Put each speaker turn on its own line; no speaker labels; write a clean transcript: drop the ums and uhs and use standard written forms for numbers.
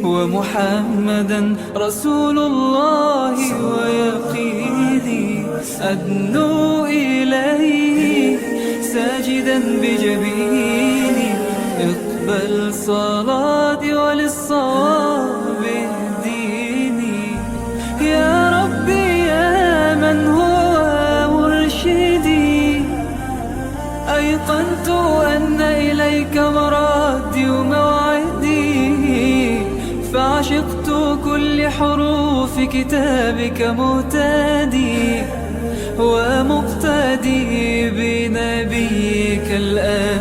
ومحمدا رسول الله ويقيني أدنو إليه ساجدا بجبيني اقبل صلاتي وللصواب اهديني يا ربي يا من هو مرشدي أيقنت أن إليك مرادي وموعدي فعشقت كل حروف كتابك مهتدي ومقتدي بنبيك الآن